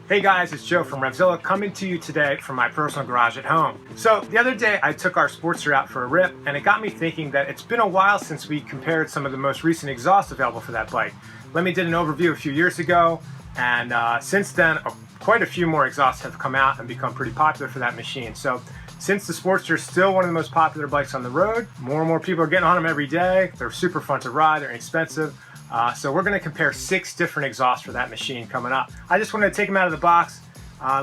Hey guys, it's Joe from RevZilla coming to you today from my personal garage at home. So the other day I took our Sportster out for a rip and it got me thinking that it's been a while since we compared some of the most recent exhausts available for that bike. Lemmy did an overview a few years ago and since then quite a few more exhausts have come out and become pretty popular for that machine. So since the Sportster is still one of the most popular bikes on the road, more and more people are getting on them every day. They're super fun to ride, they're inexpensive. So we're going to compare 6 different exhausts for that machine coming up. I just wanted to take them out of the box,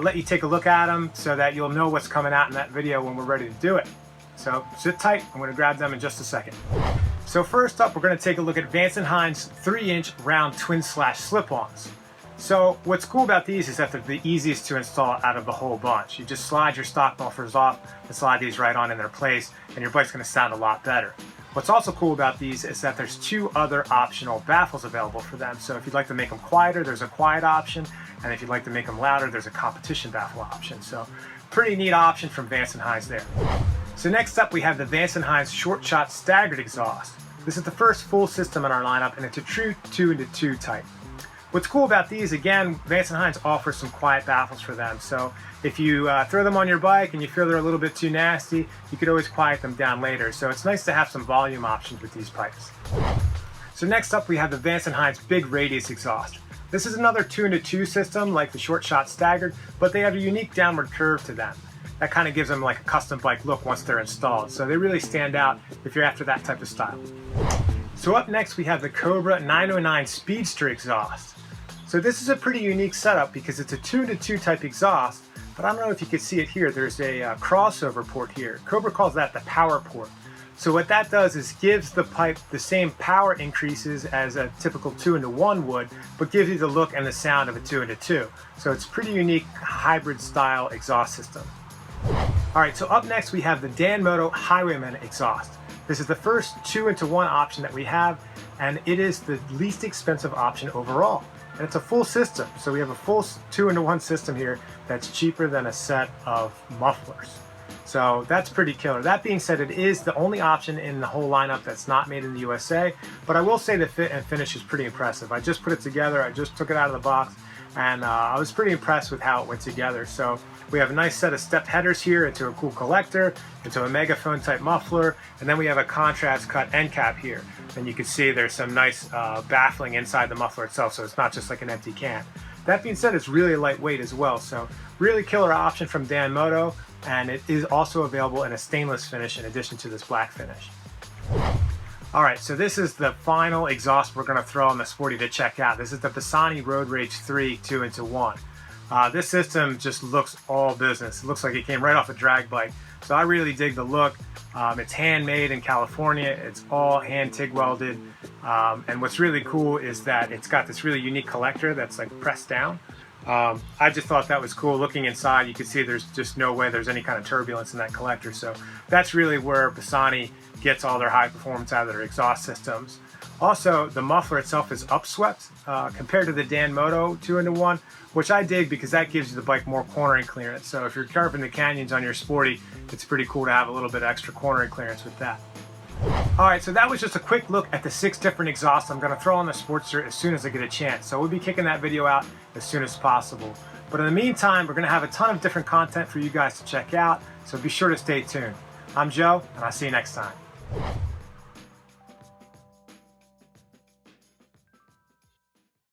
let you take a look at them so that you'll know what's coming out in that video when we're ready to do it. So sit tight, I'm going to grab them in just a second. So first up, we're going to take a look at Vance and Hines 3-inch round twin/slash slip-ons. So what's cool about these is that they're the easiest to install out of the whole bunch. You just slide your stock mufflers off and slide these right on in their place and your bike's going to sound a lot better. What's also cool about these is that there's 2 other optional baffles available for them. So if you'd like to make them quieter, there's a quiet option, and if you'd like to make them louder, there's a competition baffle option. So pretty neat option from Vance and Hines there. So next up we have the Vance and Hines Short Shot Staggered Exhaust. This is the first full system in our lineup and it's a true 2-into-2 type. What's cool about these, again, Vance and Hines offers some quiet baffles for them. So if you throw them on your bike and you feel they're a little bit too nasty, you could always quiet them down later. So it's nice to have some volume options with these bikes. So next up we have the Vance and Hines Big Radius Exhaust. This is another 2-into-2 system like the Short Shot Staggered, but they have a unique downward curve to them. That kind of gives them like a custom bike look once they're installed. So they really stand out if you're after that type of style. So up next we have the Cobra 909 Speedster Exhaust. So this is a pretty unique setup because it's a 2-into-2 type exhaust, but I don't know if you can see it here. There's a crossover port here. Cobra calls that the power port. So what that does is gives the pipe the same power increases as a typical 2-into-1 would, but gives you the look and the sound of a 2-into-2. So it's a pretty unique hybrid style exhaust system. Alright, so up next we have the Moto Highwaymen exhaust. This is the first 2-into-1 option that we have, and it is the least expensive option overall. And it's a full system, so we have a full 2-into-1 system here that's cheaper than a set of mufflers. So that's pretty killer. That being said, it is the only option in the whole lineup that's not made in the USA, but I will say the fit and finish is pretty impressive. I just put it together, I just took it out of the box, and I was pretty impressed with how it went together. So we have a nice set of stepped headers here into a cool collector, into a megaphone type muffler, and then we have a contrast cut end cap here. And you can see there's some nice baffling inside the muffler itself, so it's not just like an empty can. That being said, it's really lightweight as well, so really killer option from Moto, and it is also available in a stainless finish in addition to this black finish. Alright, so this is the final exhaust we're going to throw on the Sporty to check out. This is the Pisani Road Rage 3 2-into-1. This system just looks all business. It looks like it came right off a drag bike. So I really dig the look. It's handmade in California. It's all hand TIG welded. And what's really cool is that it's got this really unique collector that's like pressed down. I just thought that was cool. Looking inside, you can see there's just no way there's any kind of turbulence in that collector. So that's really where Pisani gets all their high performance out of their exhaust systems. Also, the muffler itself is upswept compared to the Moto 2-into-1, which I dig because that gives you the bike more cornering clearance. So if you're carving the canyons on your Sporty, it's pretty cool to have a little bit of extra cornering clearance with that. Alright, so that was just a quick look at the 6 different exhausts I'm going to throw on the Sportster as soon as I get a chance. So we'll be kicking that video out as soon as possible. But in the meantime, we're going to have a ton of different content for you guys to check out, so be sure to stay tuned. I'm Joe, and I'll see you next time.